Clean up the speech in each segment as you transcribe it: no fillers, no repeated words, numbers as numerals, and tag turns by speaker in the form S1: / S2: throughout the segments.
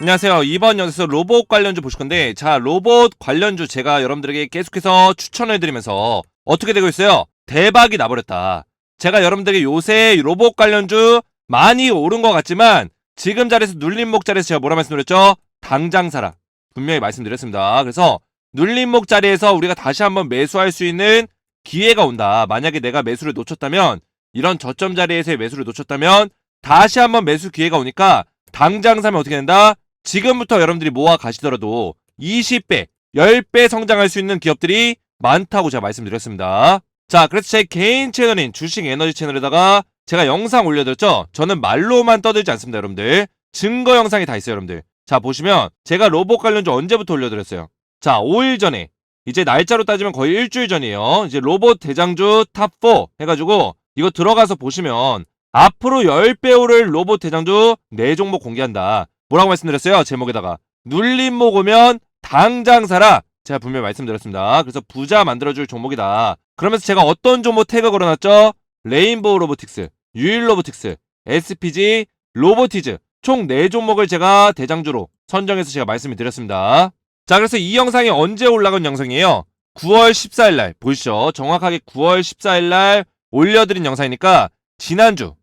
S1: 안녕하세요. 이번 영상에서 로봇 관련주 보실 건데, 자, 로봇 관련주 제가 여러분들에게 계속해서 추천해드리면서 어떻게 되고 있어요? 대박이 나버렸다. 제가 여러분들에게 요새 로봇 관련주 많이 오른 것 같지만, 지금 자리에서 눌림목 자리에서 제가 뭐라 말씀드렸죠? 당장 사라. 분명히 말씀드렸습니다. 그래서 눌림목 자리에서 우리가 다시 한번 매수할 수 있는 기회가 온다. 만약에 내가 매수를 놓쳤다면, 이런 저점 자리에서의 매수를 놓쳤다면, 다시 한번 매수 기회가 오니까 당장 사면 어떻게 된다? 지금부터 여러분들이 모아 가시더라도 20배, 10배 성장할 수 있는 기업들이 많다고 제가 말씀드렸습니다. 자, 그래서 제 개인 채널인 주식 에너지 채널에다가 제가 영상 올려드렸죠? 저는 말로만 떠들지 않습니다, 여러분들. 증거 영상이 다 있어요, 여러분들. 자, 보시면 제가 로봇 관련주 언제부터 올려드렸어요? 자, 5일 전에. 이제 날짜로 따지면 거의 일주일 전이에요. 이제 로봇 대장주 탑4 해가지고 이거 들어가서 보시면 앞으로 10배 오를 로봇 대장주 4종목 공개한다. 뭐라고 말씀드렸어요? 제목에다가 눌림목 오면 당장 사라. 제가 분명히 말씀드렸습니다. 그래서 부자 만들어줄 종목이다. 그러면서 제가 어떤 종목 태그 걸어놨죠? 레인보우 로보틱스, 유일 로보틱스, SPG, 로보티즈 총 4종목을 제가 대장주로 선정해서 제가 말씀을 드렸습니다. 자, 그래서 이 영상이 언제 올라간 영상이에요? 9월 14일날 보이시죠? 정확하게 9월 14일날 올려드린 영상이니까 지난주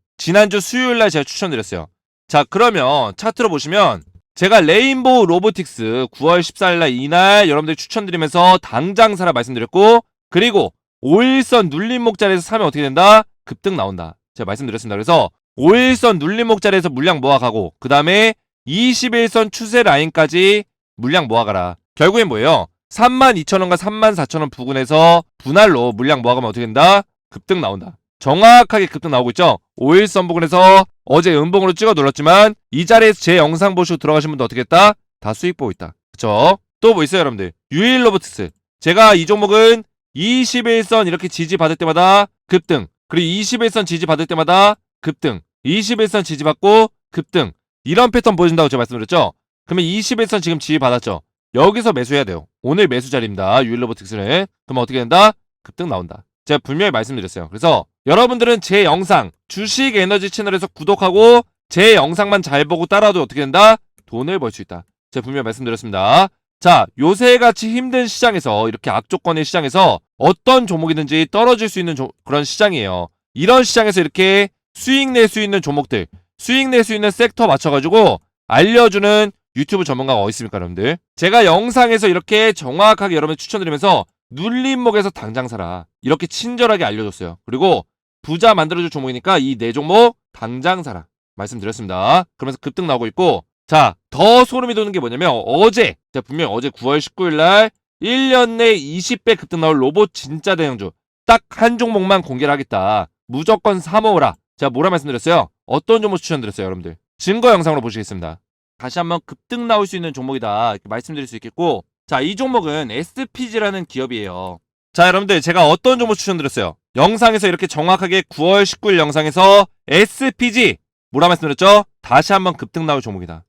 S1: 수요일날 제가 추천드렸어요. 자, 그러면 차트로 보시면 제가 레인보우 로보틱스 9월 14일날 이날 여러분들 추천드리면서 당장 사라 말씀드렸고, 그리고 5일선 눌림목 자리에서 사면 어떻게 된다? 급등 나온다. 제가 말씀드렸습니다. 그래서 5일선 눌림목 자리에서 물량 모아가고, 그 다음에 21선 추세 라인까지 물량 모아가라. 결국엔 뭐예요? 32,000원과 34,000원 부근에서 분할로 물량 모아가면 어떻게 된다? 급등 나온다. 정확하게 급등 나오고 있죠? 5일선 부근에서 어제 음봉으로 찍어 눌렀지만 이 자리에서 제 영상 보시고 들어가신 분도 어떻게 했다? 다 수익 보고 있다. 그쵸? 또 뭐 있어요, 여러분들? 유일 로보틱스. 제가 이 종목은 21선 이렇게 지지 받을 때마다 급등, 그리고 21선 지지 받을 때마다 급등, 21선 지지 받고 급등, 이런 패턴 보여준다고 제가 말씀드렸죠? 그러면 21선 지금 지지 받았죠? 여기서 매수해야 돼요. 오늘 매수 자리입니다. 유일 로보틱스는. 그러면 어떻게 된다? 급등 나온다. 제가 분명히 말씀드렸어요. 그래서 여러분들은 제 영상 주식 에너지 채널에서 구독하고 제 영상만 잘 보고 따라도 어떻게 된다? 돈을 벌 수 있다. 제가 분명히 말씀드렸습니다. 자, 요새같이 힘든 시장에서, 이렇게 악조건의 시장에서 어떤 종목이든지 떨어질 수 있는 그런 시장이에요. 이런 시장에서 이렇게 수익 낼 수 있는 종목들, 수익 낼 수 있는 섹터 맞춰가지고 알려주는 유튜브 전문가가 어디 있습니까, 여러분들? 제가 영상에서 이렇게 정확하게 여러분 추천드리면서 눌림목에서 당장 사라, 이렇게 친절하게 알려줬어요. 그리고 부자 만들어줄 종목이니까 이 4종목 당장 사라 말씀드렸습니다. 그러면서 급등 나오고 있고, 자, 더 소름이 돋는 게 뭐냐면 어제, 제가 분명히 어제 9월 19일날 1년 내 20배 급등 나올 로봇 진짜 대형주 딱 한 종목만 공개를 하겠다. 무조건 사모으라. 제가 뭐라 말씀드렸어요? 어떤 종목 추천드렸어요, 여러분들? 증거 영상으로 보시겠습니다. 다시 한번 급등 나올 수 있는 종목이다, 이렇게 말씀드릴 수 있겠고, 자, 이 종목은 SPG라는 기업이에요. 자, 여러분들 제가 어떤 종목 추천드렸어요? 영상에서 이렇게 정확하게 9월 19일 영상에서 SPG 뭐라 말씀드렸죠? 다시 한번 급등 나올 종목이다.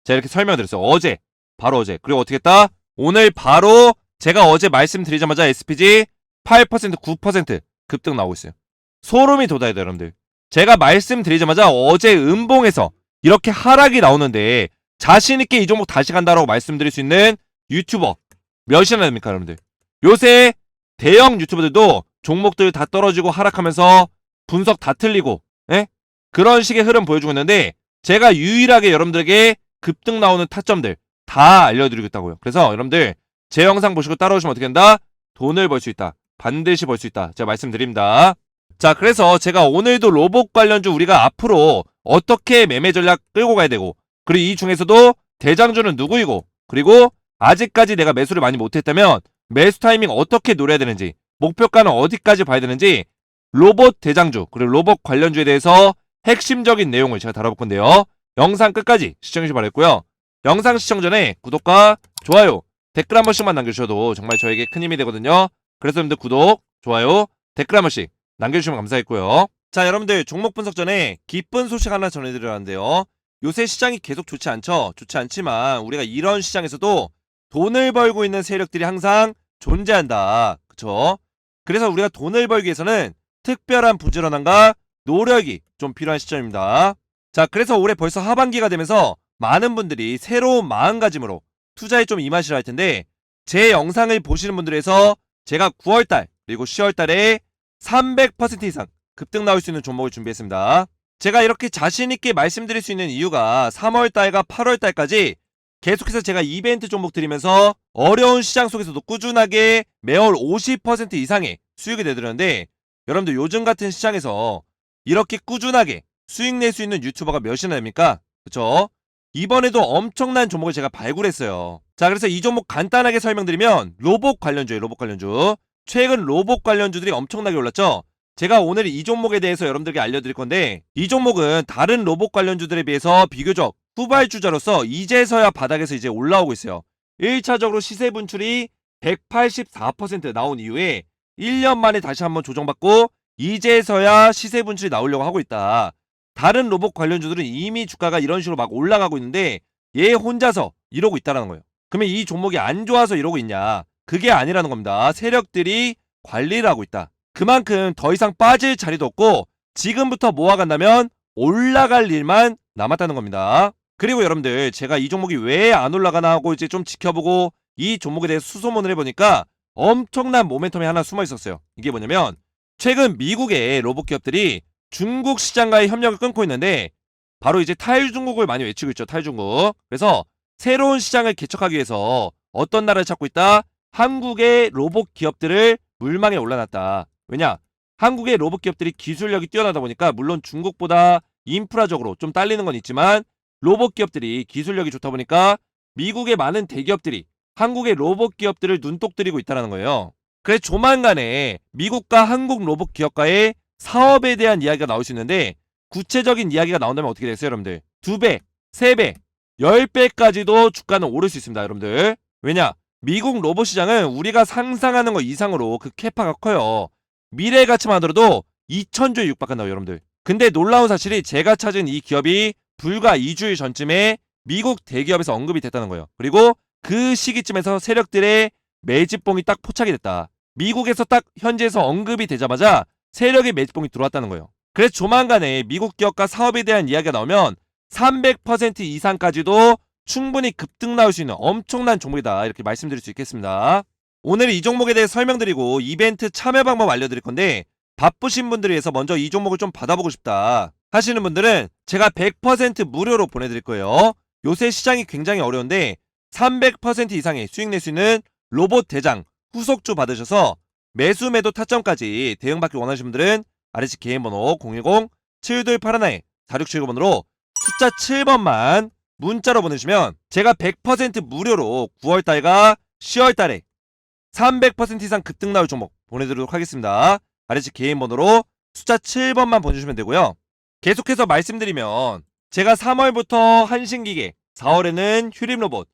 S1: 제가 이렇게 설명드렸어요. 어제, 바로 어제. 그리고 어떻게 했다? 오늘 바로 제가 어제 말씀드리자마자 SPG 8%, 9% 급등 나오고 있어요. 소름이 돋아야 돼요, 여러분들. 제가 말씀드리자마자 어제 음봉에서 이렇게 하락이 나오는데 자신있게 이 종목 다시 간다라고 말씀드릴 수 있는 유튜버 몇이나 됩니까, 여러분들? 요새 대형 유튜버들도 종목들 다 떨어지고 하락하면서 분석 다 틀리고, 예? 그런 식의 흐름 보여주고 있는데, 제가 유일하게 여러분들에게 급등 나오는 타점들 다 알려드리겠다고요. 그래서 여러분들 제 영상 보시고 따라오시면 어떻게 된다? 돈을 벌 수 있다. 반드시 벌 수 있다. 제가 말씀드립니다. 자, 그래서 제가 오늘도 로봇 관련주 우리가 앞으로 어떻게 매매 전략 끌고 가야 되고, 그리고 이 중에서도 대장주는 누구이고, 그리고 아직까지 내가 매수를 많이 못했다면 매수 타이밍 어떻게 노려야 되는지, 목표가는 어디까지 봐야 되는지, 로봇 대장주 그리고 로봇 관련주에 대해서 핵심적인 내용을 제가 다뤄볼 건데요. 영상 끝까지 시청해주시기 바라겠고요. 영상 시청 전에 구독과 좋아요, 댓글 한 번씩만 남겨주셔도 정말 저에게 큰 힘이 되거든요. 그래서 여러분들 구독, 좋아요, 댓글 한 번씩 남겨주시면 감사하겠고요. 자, 여러분들 종목 분석 전에 기쁜 소식 하나 전해드려야 하는데요. 요새 시장이 계속 좋지 않죠? 좋지 않지만 우리가 이런 시장에서도 돈을 벌고 있는 세력들이 항상 존재한다. 그쵸? 그래서 우리가 돈을 벌기 위해서는 특별한 부지런함과 노력이 좀 필요한 시점입니다. 자, 그래서 올해 벌써 하반기가 되면서 많은 분들이 새로운 마음가짐으로 투자에 좀 임하시라 할 텐데 제 영상을 보시는 분들에서 제가 9월달 그리고 10월달에 300% 이상 급등 나올 수 있는 종목을 준비했습니다. 제가 이렇게 자신있게 말씀드릴 수 있는 이유가 3월달과 8월달까지 계속해서 제가 이벤트 종목 드리면서 어려운 시장 속에서도 꾸준하게 매월 50% 이상의 수익을 내드렸는데 여러분들 요즘 같은 시장에서 이렇게 꾸준하게 수익 낼 수 있는 유튜버가 몇이나 됩니까? 그쵸? 이번에도 엄청난 종목을 제가 발굴했어요. 자, 그래서 이 종목 간단하게 설명드리면 로봇 관련주예요. 로봇 관련주. 최근 로봇 관련주들이 엄청나게 올랐죠? 제가 오늘 이 종목에 대해서 여러분들께 알려드릴 건데 이 종목은 다른 로봇 관련주들에 비해서 비교적 후발주자로서 이제서야 바닥에서 이제 올라오고 있어요. 1차적으로 시세 분출이 184% 나온 이후에 1년 만에 다시 한번 조정받고 이제서야 시세 분출이 나오려고 하고 있다. 다른 로봇 관련주들은 이미 주가가 이런 식으로 막 올라가고 있는데 얘 혼자서 이러고 있다는 거예요. 그러면 이 종목이 안 좋아서 이러고 있냐? 그게 아니라는 겁니다. 세력들이 관리를 하고 있다. 그만큼 더 이상 빠질 자리도 없고 지금부터 모아간다면 올라갈 일만 남았다는 겁니다. 그리고 여러분들 제가 이 종목이 왜 안 올라가나 하고 이제 좀 지켜보고 이 종목에 대해서 수소문을 해보니까 엄청난 모멘텀이 하나 숨어 있었어요. 이게 뭐냐면 최근 미국의 로봇 기업들이 중국 시장과의 협력을 끊고 있는데 바로 이제 탈중국을 많이 외치고 있죠. 탈중국. 그래서 새로운 시장을 개척하기 위해서 어떤 나라를 찾고 있다? 한국의 로봇 기업들을 물망에 올려놨다. 왜냐? 한국의 로봇 기업들이 기술력이 뛰어나다 보니까 물론 중국보다 인프라적으로 좀 딸리는 건 있지만 로봇 기업들이 기술력이 좋다 보니까 미국의 많은 대기업들이 한국의 로봇 기업들을 눈독 들이고 있다는 거예요. 그래서 조만간에 미국과 한국 로봇 기업과의 사업에 대한 이야기가 나올 수 있는데 구체적인 이야기가 나온다면 어떻게 되겠어요, 여러분들? 2배, 3배, 10배까지도 주가는 오를 수 있습니다, 여러분들. 왜냐? 미국 로봇 시장은 우리가 상상하는 것 이상으로 그 캐파가 커요. 미래 가치만 하더라도 2,000조에 육박한다고, 여러분들. 근데 놀라운 사실이 제가 찾은 이 기업이 불과 2주일 전쯤에 미국 대기업에서 언급이 됐다는 거예요. 그리고 그 시기쯤에서 세력들의 매집봉이 딱 포착이 됐다. 미국에서 딱 현지에서 언급이 되자마자 세력의 매집봉이 들어왔다는 거예요. 그래서 조만간에 미국 기업과 사업에 대한 이야기가 나오면 300% 이상까지도 충분히 급등 나올 수 있는 엄청난 종목이다. 이렇게 말씀드릴 수 있겠습니다. 오늘 이 종목에 대해 설명드리고 이벤트 참여 방법 알려드릴 건데 바쁘신 분들을 위해서 먼저 이 종목을 좀 받아보고 싶다 하시는 분들은 제가 100% 무료로 보내드릴 거예요. 요새 시장이 굉장히 어려운데 300% 이상의 수익 낼 수 있는 로봇 대장 후속주 받으셔서 매수 매도 타점까지 대응받기 원하시는 분들은 아래쪽 개인번호 010-7281-4679번으로 숫자 7번만 문자로 보내주시면 제가 100% 무료로 9월달과 10월달에 300% 이상 급등 나올 종목 보내드리도록 하겠습니다. 아래쪽 개인번호로 숫자 7번만 보내주시면 되고요. 계속해서 말씀드리면 제가 3월부터 한신기계, 4월에는 휴림로봇,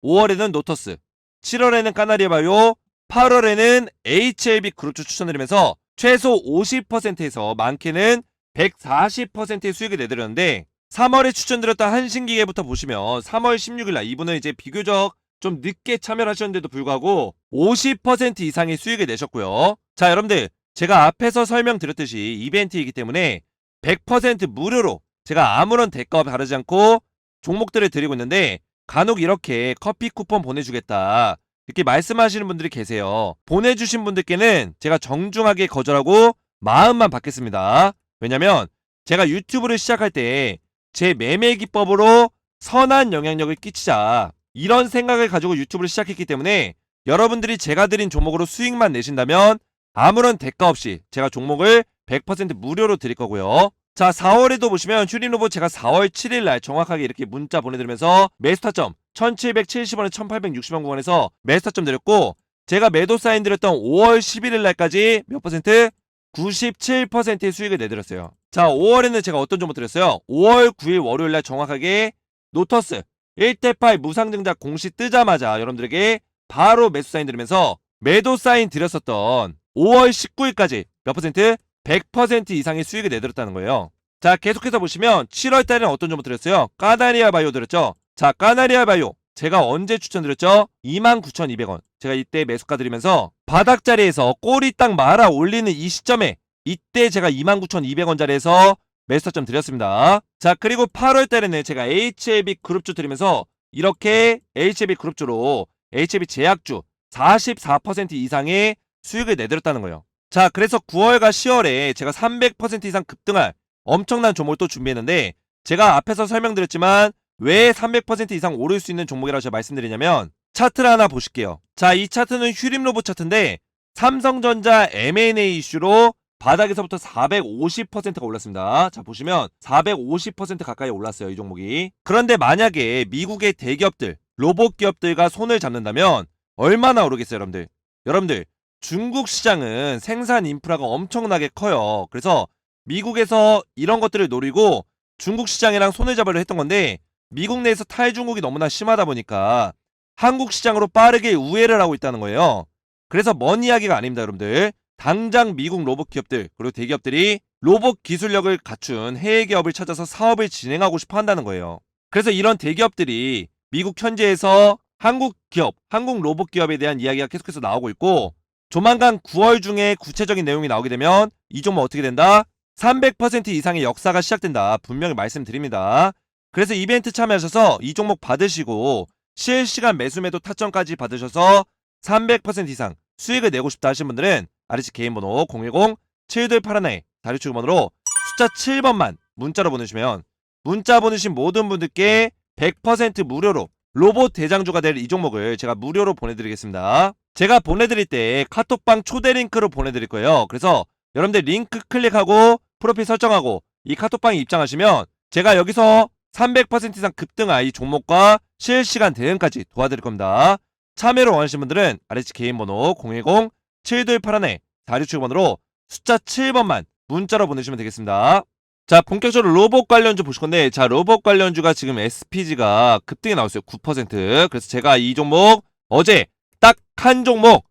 S1: 5월에는 노터스, 7월에는 까나리아바이오, 8월에는 HLB 그룹주 추천드리면서 최소 50%에서 많게는 140%의 수익을 내드렸는데 3월에 추천드렸던 한신기계부터 보시면 3월 16일날 이분은 이제 비교적 좀 늦게 참여를 하셨는데도 불구하고 50% 이상의 수익을 내셨고요. 자, 여러분들 제가 앞에서 설명드렸듯이 이벤트이기 때문에 100% 무료로 제가 아무런 대가와 다르지 않고 종목들을 드리고 있는데 간혹 이렇게 커피 쿠폰 보내주겠다 이렇게 말씀하시는 분들이 계세요. 보내주신 분들께는 제가 정중하게 거절하고 마음만 받겠습니다. 왜냐면 제가 유튜브를 시작할 때 제 매매 기법으로 선한 영향력을 끼치자 이런 생각을 가지고 유튜브를 시작했기 때문에 여러분들이 제가 드린 종목으로 수익만 내신다면 아무런 대가 없이 제가 종목을 100% 무료로 드릴 거고요. 자, 4월에도 보시면 휴림로봇 제가 4월 7일날 정확하게 이렇게 문자 보내드리면서 매수타점 1770원에 1860원 구간에서 매수타점 드렸고 제가 매도 사인 드렸던 5월 11일날까지 몇 퍼센트? 97%의 수익을 내드렸어요. 자, 5월에는 제가 어떤 종목 드렸어요? 5월 9일 월요일날 정확하게 노터스 1대8 무상증자 공시 뜨자마자 여러분들에게 바로 매수 사인 드리면서 매도 사인 드렸었던 5월 19일까지 몇 퍼센트? 100% 이상의 수익을 내드렸다는 거예요. 자, 계속해서 보시면 7월달에는 어떤 종목 드렸어요? 까나리아 바이오 드렸죠? 자, 까나리아 바이오 제가 언제 추천드렸죠? 29,200원 제가 이때 매수가 드리면서 바닥자리에서 꼬리 딱 말아 올리는 이 시점에 이때 제가 29,200원짜리에서 매수타점 드렸습니다. 자, 그리고 8월 달에는 제가 HLB 그룹주 드리면서 이렇게 HLB 그룹주로 HLB 제약주 44% 이상의 수익을 내드렸다는 거예요. 자, 그래서 9월과 10월에 제가 300% 이상 급등할 엄청난 종목을 또 준비했는데, 제가 앞에서 설명드렸지만 왜 300% 이상 오를 수 있는 종목이라고 제가 말씀드리냐면, 차트를 하나 보실게요. 자, 이 차트는 휴림로봇 차트인데 삼성전자 M&A 이슈로 바닥에서부터 450%가 올랐습니다. 자, 보시면 450% 가까이 올랐어요, 이 종목이. 그런데 만약에 미국의 대기업들, 로봇 기업들과 손을 잡는다면 얼마나 오르겠어요, 여러분들? 여러분들, 중국 시장은 생산 인프라가 엄청나게 커요. 그래서 미국에서 이런 것들을 노리고 중국 시장이랑 손을 잡으려 했던 건데, 미국 내에서 탈중국이 너무나 심하다 보니까 한국 시장으로 빠르게 우회를 하고 있다는 거예요. 그래서 먼 이야기가 아닙니다, 여러분들. 당장 미국 로봇 기업들, 그리고 대기업들이 로봇 기술력을 갖춘 해외 기업을 찾아서 사업을 진행하고 싶어 한다는 거예요. 그래서 이런 대기업들이 미국 현지에서 한국 기업, 한국 로봇 기업에 대한 이야기가 계속해서 나오고 있고, 조만간 9월 중에 구체적인 내용이 나오게 되면 이 종목 어떻게 된다? 300% 이상의 역사가 시작된다. 분명히 말씀드립니다. 그래서 이벤트 참여하셔서 이 종목 받으시고 실시간 매수매도 타점까지 받으셔서 300% 이상 수익을 내고 싶다 하시는 분들은 아래쪽 개인번호 010-7281 다리출번호로 숫자 7번만 문자로 보내주시면, 문자 보내신 모든 분들께 100% 무료로 로봇 대장주가 될 이 종목을 제가 무료로 보내드리겠습니다. 제가 보내드릴 때 카톡방 초대 링크로 보내드릴 거예요. 그래서 여러분들 링크 클릭하고 프로필 설정하고 이 카톡방에 입장하시면 제가 여기서 300% 이상 급등한 이 종목과 실시간 대응까지 도와드릴 겁니다. 참여를 원하시는 분들은 아래쪽 개인번호 010-7281 4671번으로 숫자 7번만 문자로 보내주시면 되겠습니다. 자, 본격적으로 로봇 관련주 보실 건데, 자, 로봇 관련주가 지금 SPG가 급등이 나왔어요. 9%. 그래서 제가 이 종목 어제 딱 한 종목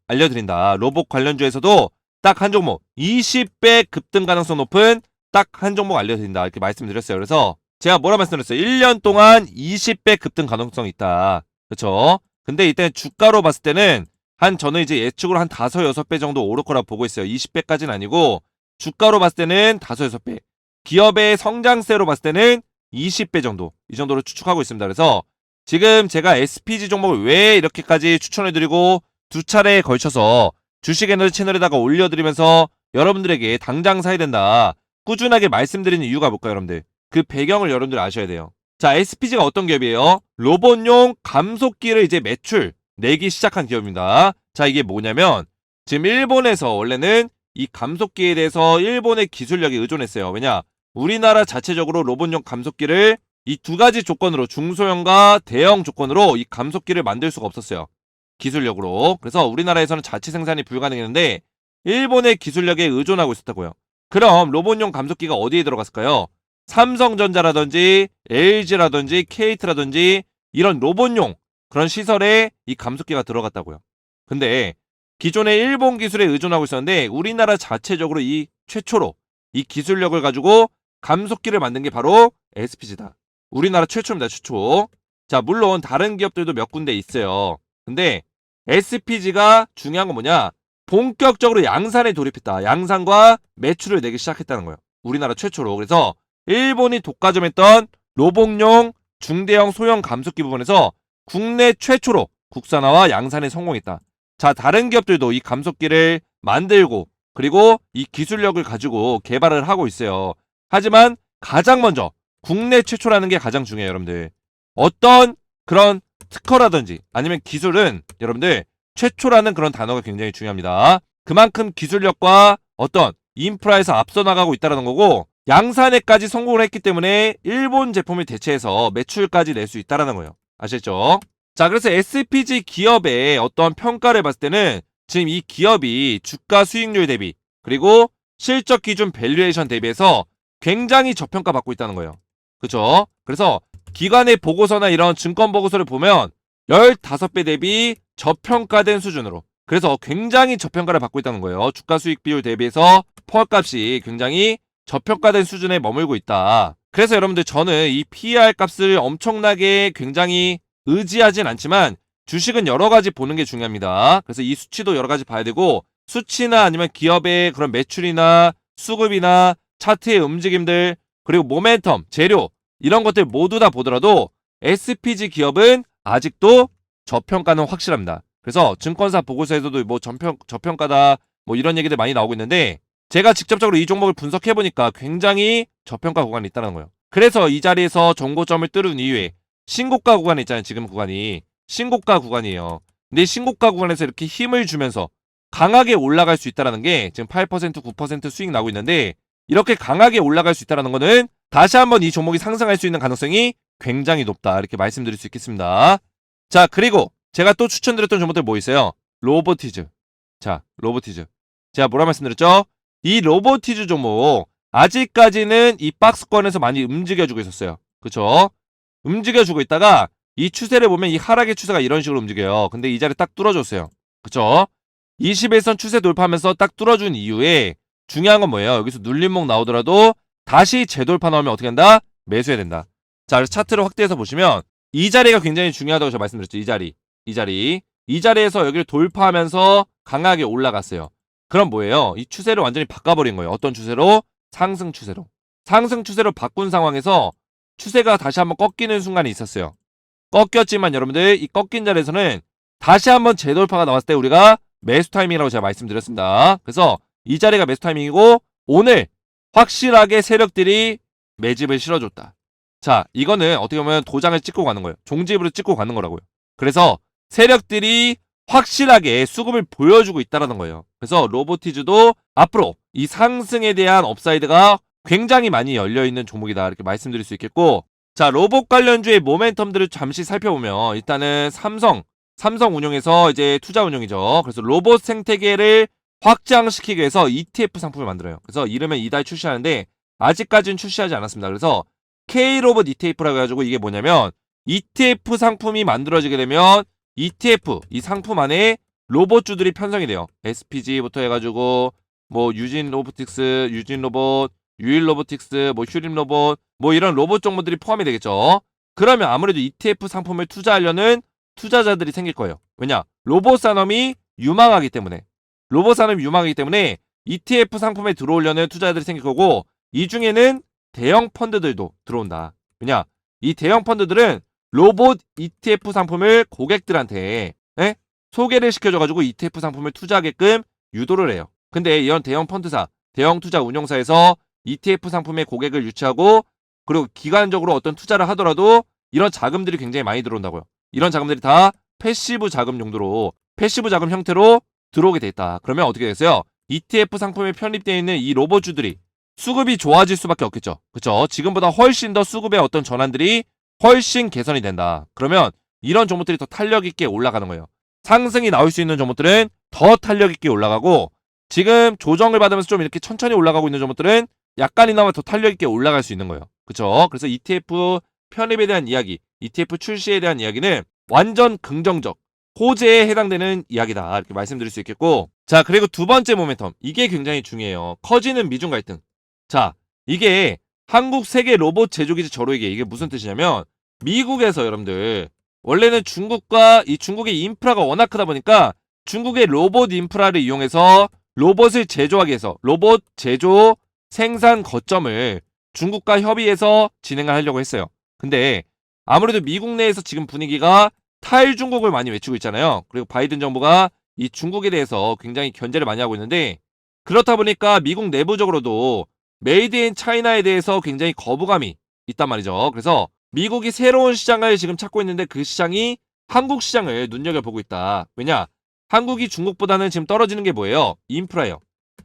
S1: 알려드린다. 로봇 관련주에서도 딱 한 종목 20배 급등 가능성 높은 딱 한 종목 알려드린다. 이렇게 말씀드렸어요. 그래서 제가 뭐라 말씀드렸어요? 1년 동안 20배 급등 가능성이 있다. 그렇죠? 근데 이때 주가로 봤을 때는 저는 이제 예측으로 한 5, 6배 정도 오를 거라고 보고 있어요. 20배까지는 아니고 주가로 봤을 때는 5, 6배. 기업의 성장세로 봤을 때는 20배 정도, 이 정도로 추측하고 있습니다. 그래서 지금 제가 SPG 종목을 왜 이렇게까지 추천해드리고 두 차례에 걸쳐서 주식에너지 채널에다가 올려드리면서 여러분들에게 당장 사야 된다 꾸준하게 말씀드리는 이유가 뭘까요, 여러분들? 그 배경을 여러분들 아셔야 돼요. 자, SPG가 어떤 기업이에요? 로봇용 감속기를 이제 매출 내기 시작한 기업입니다. 자, 이게 뭐냐면 지금 일본에서 원래는 이 감속기에 대해서 일본의 기술력에 의존했어요. 왜냐? 우리나라 자체적으로 로봇용 감속기를 이 두 가지 조건으로, 중소형과 대형 조건으로 이 감속기를 만들 수가 없었어요. 기술력으로. 그래서 우리나라에서는 자체 생산이 불가능했는데 일본의 기술력에 의존하고 있었다고요. 그럼 로봇용 감속기가 어디에 들어갔을까요? 삼성전자라든지 LG라든지 KT라든지 이런 로봇용 그런 시설에 이 감속기가 들어갔다고요. 근데 기존의 일본 기술에 의존하고 있었는데 우리나라 자체적으로 이 최초로 이 기술력을 가지고 감속기를 만든 게 바로 SPG다. 우리나라 최초입니다. 최초. 자, 물론 다른 기업들도 몇 군데 있어요. 근데 SPG가 중요한 건 뭐냐? 본격적으로 양산에 돌입했다. 양산과 매출을 내기 시작했다는 거예요. 우리나라 최초로. 그래서 일본이 독과점했던 로봇용 중대형 소형 감속기 부분에서 국내 최초로 국산화와 양산에 성공했다. 자, 다른 기업들도 이 감속기를 만들고 그리고 이 기술력을 가지고 개발을 하고 있어요. 하지만 가장 먼저 국내 최초라는 게 가장 중요해요, 여러분들. 어떤 그런 특허라든지 아니면 기술은 여러분들 최초라는 그런 단어가 굉장히 중요합니다. 그만큼 기술력과 어떤 인프라에서 앞서 나가고 있다는 거고 양산에까지 성공을 했기 때문에 일본 제품을 대체해서 매출까지 낼 수 있다는 거예요. 아시겠죠? 자, 그래서 SPG 기업의 어떤 평가를 봤을 때는 지금 이 기업이 주가 수익률 대비 그리고 실적 기준 밸류에이션 대비해서 굉장히 저평가 받고 있다는 거예요. 그렇죠? 그래서 기관의 보고서나 이런 증권 보고서를 보면 15배 대비 저평가된 수준으로, 그래서 굉장히 저평가를 받고 있다는 거예요. 주가 수익 비율 대비해서 펄값이 굉장히 저평가된 수준에 머물고 있다. 그래서 여러분들 저는 이 PER 값을 엄청나게 굉장히 의지하진 않지만 주식은 여러 가지 보는 게 중요합니다. 그래서 이 수치도 여러 가지 봐야 되고 수치나 아니면 기업의 그런 매출이나 수급이나 차트의 움직임들, 그리고 모멘텀, 재료 이런 것들 모두 다 보더라도 SPG 기업은 아직도 저평가는 확실합니다. 그래서 증권사 보고서에서도 뭐 저평가다 뭐 이런 얘기들 많이 나오고 있는데 제가 직접적으로 이 종목을 분석해보니까 굉장히 저평가 구간이 있다는 거예요. 그래서 이 자리에서 정고점을 뚫은 이후에 신고가 구간에 있잖아요. 지금 구간이 신고가 구간이에요. 근데 신고가 구간에서 이렇게 힘을 주면서 강하게 올라갈 수 있다는 게 지금 8% 9% 수익 나고 있는데 이렇게 강하게 올라갈 수 있다는 거는 다시 한번 이 종목이 상승할 수 있는 가능성이 굉장히 높다 이렇게 말씀드릴 수 있겠습니다. 자, 그리고 제가 또 추천드렸던 종목들 뭐 있어요? 로보티즈. 자, 로보티즈. 제가 뭐라 말씀드렸죠? 이 로보티즈 종목 아직까지는 이 박스권에서 많이 움직여주고 있었어요. 그쵸? 움직여주고 있다가 이 추세를 보면 이 하락의 추세가 이런 식으로 움직여요. 근데 이 자리 딱 뚫어줬어요. 그쵸? 21선 추세 돌파하면서 딱 뚫어준 이후에 중요한 건 뭐예요? 여기서 눌림목 나오더라도 다시 재돌파 나오면 어떻게 한다? 매수해야 된다. 자, 그래서 차트를 확대해서 보시면 이 자리가 굉장히 중요하다고 제가 말씀드렸죠. 이 자리에서 여기를 돌파하면서 강하게 올라갔어요. 그럼 뭐예요? 이 추세를 완전히 바꿔버린 거예요. 어떤 추세로? 상승 추세로. 상승 추세로 바꾼 상황에서 추세가 다시 한번 꺾이는 순간이 있었어요. 꺾였지만 여러분들 이 꺾인 자리에서는 다시 한번 재돌파가 나왔을 때 우리가 매수 타이밍이라고 제가 말씀드렸습니다. 그래서 이 자리가 매수 타이밍이고 오늘 확실하게 세력들이 매집을 실어줬다. 자, 이거는 어떻게 보면 도장을 찍고 가는 거예요. 종지부를 찍고 가는 거라고요. 그래서 세력들이 확실하게 수급을 보여주고 있다는 거예요. 그래서 로보티즈도 앞으로 이 상승에 대한 업사이드가 굉장히 많이 열려있는 종목이다 이렇게 말씀드릴 수 있겠고, 자, 로봇 관련주의 모멘텀들을 잠시 살펴보면 일단은 삼성운용에서 이제 투자 운용이죠. 그래서 로봇 생태계를 확장시키기 위해서 ETF 상품을 만들어요. 그래서 이름은 이달 출시하는데 아직까지는 출시하지 않았습니다. 그래서 K로봇 ETF라고 해가지고 이게 뭐냐면 ETF 상품이 만들어지게 되면 ETF 이 상품 안에 로봇주들이 편성이 돼요. SPG부터 해가지고 뭐 유진 로봇, 유일 로보틱스, 뭐 휴림 로봇, 뭐 이런 로봇 종목들이 포함이 되겠죠. 그러면 아무래도 ETF 상품을 투자하려는 투자자들이 생길 거예요. 왜냐? 로봇 산업이 유망하기 때문에. ETF 상품에 들어오려는 투자자들이 생길 거고, 이 중에는 대형 펀드들도 들어온다. 왜냐? 이 대형 펀드들은 로봇 ETF 상품을 고객들한테 소개를 시켜줘가지고 ETF 상품을 투자하게끔 유도를 해요. 근데 이런 대형 펀드사, 대형 투자 운용사에서 ETF 상품의 고객을 유치하고 그리고 기간적으로 어떤 투자를 하더라도 이런 자금들이 굉장히 많이 들어온다고요. 이런 자금들이 다 패시브 자금 용도로, 패시브 자금 형태로 들어오게 돼 있다. 그러면 어떻게 되겠어요? ETF 상품에 편입되어 있는 이 로봇주들이 수급이 좋아질 수밖에 없겠죠. 그쵸? 지금보다 훨씬 더 수급의 어떤 전환들이 훨씬 개선이 된다. 그러면 이런 종목들이 더 탄력 있게 올라가는 거예요. 상승이 나올 수 있는 종목들은 더 탄력 있게 올라가고, 지금 조정을 받으면서 좀 이렇게 천천히 올라가고 있는 종목들은 약간이나마 더 탄력 있게 올라갈 수 있는 거예요. 그쵸? 그래서 ETF 편입에 대한 이야기, ETF 출시에 대한 이야기는 완전 긍정적, 호재에 해당되는 이야기다 이렇게 말씀드릴 수 있겠고, 자, 그리고 두 번째 모멘텀, 이게 굉장히 중요해요. 커지는 미중 갈등. 자, 이게 한국 세계 로봇 제조기지 저로에게 이게 무슨 뜻이냐면, 미국에서 여러분들 원래는 중국의 인프라가 워낙 크다 보니까 중국의 로봇 인프라를 이용해서 로봇을 제조하기 위해서 로봇 제조 생산 거점을 중국과 협의해서 진행을 하려고 했어요. 근데 아무래도 미국 내에서 지금 분위기가 탈중국을 많이 외치고 있잖아요. 그리고 바이든 정부가 이 중국에 대해서 굉장히 견제를 많이 하고 있는데, 그렇다 보니까 미국 내부적으로도 메이드 인 차이나에 대해서 굉장히 거부감이 있단 말이죠. 그래서 미국이 새로운 시장을 지금 찾고 있는데 그 시장이 한국 시장을 눈여겨보고 있다. 왜냐? 한국이 중국보다는 지금 떨어지는 게 뭐예요? 인프라예요.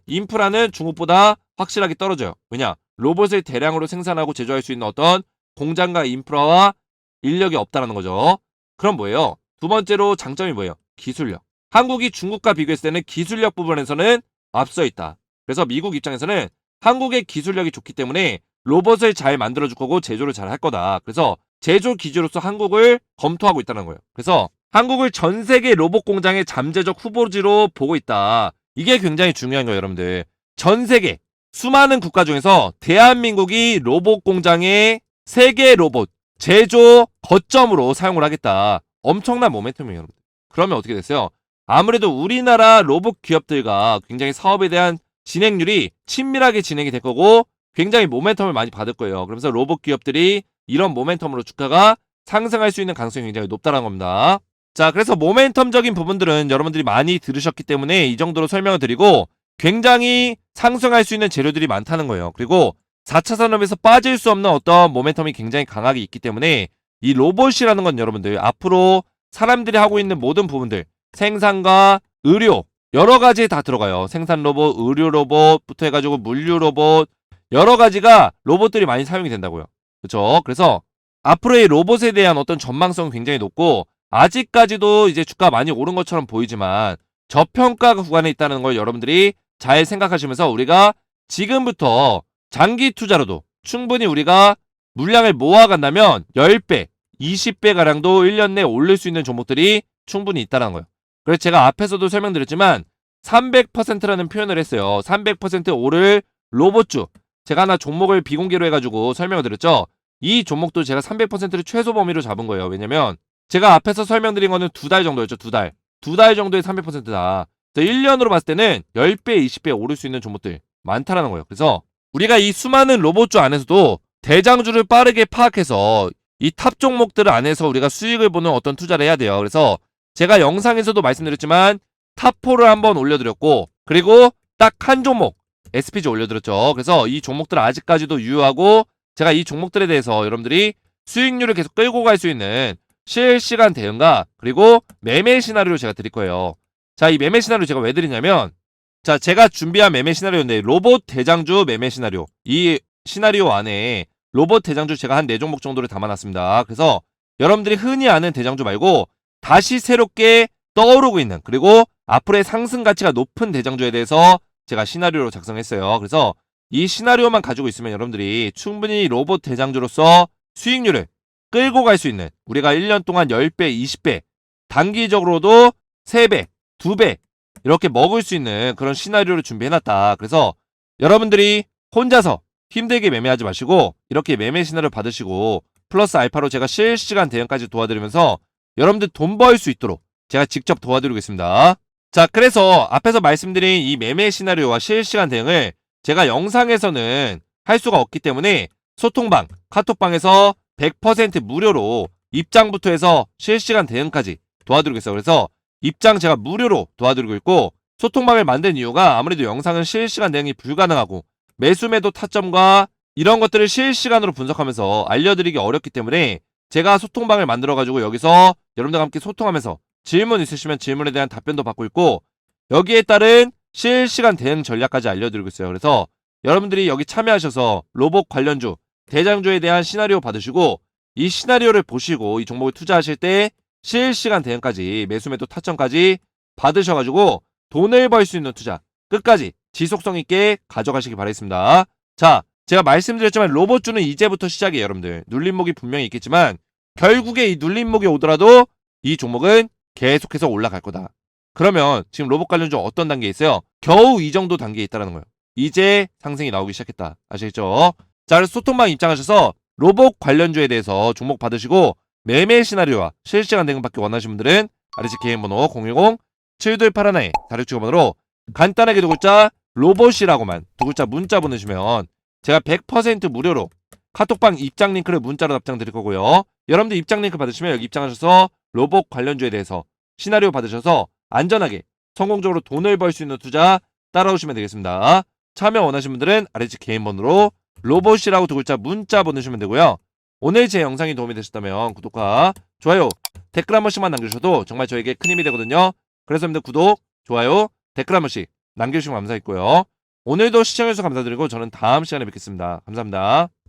S1: 인프라는 중국보다 확실하게 떨어져요. 왜냐? 로봇을 대량으로 생산하고 제조할 수 있는 어떤 공장과 인프라와 인력이 없다는 거죠. 그럼 뭐예요? 두 번째로 장점이 뭐예요? 기술력. 한국이 중국과 비교했을 때는 기술력 부분에서는 앞서 있다. 그래서 미국 입장에서는 한국의 기술력이 좋기 때문에 로봇을 잘 만들어줄 거고 제조를 잘 할 거다. 그래서 제조 기지로서 한국을 검토하고 있다는 거예요. 그래서 한국을 전 세계 로봇 공장의 잠재적 후보지로 보고 있다. 이게 굉장히 중요한 거예요, 여러분들. 전 세계 수많은 국가 중에서 대한민국이 로봇 공장의 세계 로봇 제조 거점으로 사용을 하겠다. 엄청난 모멘텀이에요, 여러분들. 그러면 어떻게 됐어요? 아무래도 우리나라 로봇 기업들과 굉장히 사업에 대한 진행률이 친밀하게 진행이 될 거고, 굉장히 모멘텀을 많이 받을 거예요. 그러면서 로봇 기업들이 이런 모멘텀으로 주가가 상승할 수 있는 가능성이 굉장히 높다는 겁니다. 자, 그래서 모멘텀적인 부분들은 여러분들이 많이 들으셨기 때문에 이 정도로 설명을 드리고 굉장히 상승할 수 있는 재료들이 많다는 거예요. 그리고 4차 산업에서 빠질 수 없는 어떤 모멘텀이 굉장히 강하게 있기 때문에 이 로봇이라는 건 여러분들 앞으로 사람들이 하고 있는 모든 부분들 생산과 의료 여러 가지에 다 들어가요. 생산 로봇, 의료 로봇부터 해가지고 물류 로봇 여러 가지가 로봇들이 많이 사용이 된다고요. 그렇죠? 그래서 앞으로의 로봇에 대한 어떤 전망성은 굉장히 높고 아직까지도 이제 주가 많이 오른 것처럼 보이지만 저평가 구간에 있다는 걸 여러분들이 잘 생각하시면서 우리가 지금부터 장기 투자로도 충분히 우리가 물량을 모아간다면 10배, 20배 가량도 1년 내에 올릴 수 있는 종목들이 충분히 있다는 거예요. 그래서 제가 앞에서도 설명드렸지만 300%라는 표현을 했어요. 300% 오를 로봇주. 제가 하나 종목을 비공개로 해가지고 설명을 드렸죠. 이 종목도 제가 300%를 최소 범위로 잡은 거예요. 왜냐면 제가 앞에서 설명드린 거는 2달 정도였죠. 2달. 2달 정도의 300%다. 1년으로 봤을 때는 10배, 20배 오를 수 있는 종목들 많다라는 거예요. 그래서 우리가 이 수많은 로봇주 안에서도 대장주를 빠르게 파악해서 이 탑 종목들 안에서 우리가 수익을 보는 어떤 투자를 해야 돼요. 그래서 제가 영상에서도 말씀드렸지만 탑4를 한번 올려드렸고 그리고 딱 한 종목 SPG 올려드렸죠. 그래서 이 종목들 아직까지도 유효하고 제가 이 종목들에 대해서 여러분들이 수익률을 계속 끌고 갈 수 있는 실시간 대응과 그리고 매매 시나리오를 제가 드릴 거예요. 자, 이 매매 시나리오 제가 왜 드리냐면 자, 제가 준비한 매매 시나리오인데 로봇 대장주 매매 시나리오. 이 시나리오 안에 로봇 대장주 제가 한 4종목 정도를 담아놨습니다. 그래서 여러분들이 흔히 아는 대장주 말고 다시 새롭게 떠오르고 있는 그리고 앞으로의 상승 가치가 높은 대장주에 대해서 제가 시나리오로 작성했어요. 그래서 이 시나리오만 가지고 있으면 여러분들이 충분히 로봇 대장주로서 수익률을 끌고 갈 수 있는 우리가 1년 동안 10배, 20배 단기적으로도 3배, 2배 이렇게 먹을 수 있는 그런 시나리오를 준비해놨다. 그래서 여러분들이 혼자서 힘들게 매매하지 마시고 이렇게 매매 시나리오 받으시고 플러스 알파로 제가 실시간 대응까지 도와드리면서 여러분들 돈 벌 수 있도록 제가 직접 도와드리겠습니다. 자, 그래서 앞에서 말씀드린 이 매매 시나리오와 실시간 대응을 제가 영상에서는 할 수가 없기 때문에 소통방, 카톡방에서 100% 무료로 입장부터 해서 실시간 대응까지 도와드리겠어요. 그래서 입장 제가 무료로 도와드리고 있고 소통방을 만든 이유가 아무래도 영상은 실시간 대응이 불가능하고 매수 매도 타점과 이런 것들을 실시간으로 분석하면서 알려드리기 어렵기 때문에 제가 소통방을 만들어가지고 여기서 여러분들과 함께 소통하면서 질문 있으시면 질문에 대한 답변도 받고 있고 여기에 따른 실시간 대응 전략까지 알려드리고 있어요. 그래서 여러분들이 여기 참여하셔서 로봇 관련주, 대장주에 대한 시나리오 받으시고 이 시나리오를 보시고 이 종목을 투자하실 때 실시간 대응까지 매수 매도 타점까지 받으셔가지고 돈을 벌 수 있는 투자 끝까지 지속성 있게 가져가시기 바라겠습니다. 자, 제가 말씀드렸지만 로봇주는 이제부터 시작이에요. 여러분들 눌림목이 분명히 있겠지만 결국에 이 눌림목이 오더라도 이 종목은 계속해서 올라갈 거다. 그러면 지금 로봇 관련주 어떤 단계에 있어요? 겨우 이 정도 단계에 있다는 거예요. 이제 상승이 나오기 시작했다. 아시겠죠? 자, 그래서 소통방 입장하셔서 로봇 관련주에 대해서 종목 받으시고 매매 시나리오와 실시간 대응 받기 원하시는 분들은 아래쪽 개인 번호 010-7281 다륙주거 번호로 간단하게 두 글자 로봇이라고만 두 글자 문자 보내주시면 제가 100% 무료로 카톡방 입장 링크를 문자로 답장 드릴 거고요. 여러분들 입장 링크 받으시면 여기 입장하셔서 로봇 관련주에 대해서 시나리오 받으셔서 안전하게 성공적으로 돈을 벌 수 있는 투자 따라오시면 되겠습니다. 참여 원하시는 분들은 아래쪽 개인 번호로 로봇이라고 두 글자 문자 보내주시면 되고요. 오늘 제 영상이 도움이 되셨다면 구독과 좋아요, 댓글 한 번씩만 남겨주셔도 정말 저에게 큰 힘이 되거든요. 그래서 여러분들 구독, 좋아요, 댓글 한 번씩 남겨주시면 감사했고요. 오늘도 시청해주셔서 감사드리고 저는 다음 시간에 뵙겠습니다. 감사합니다.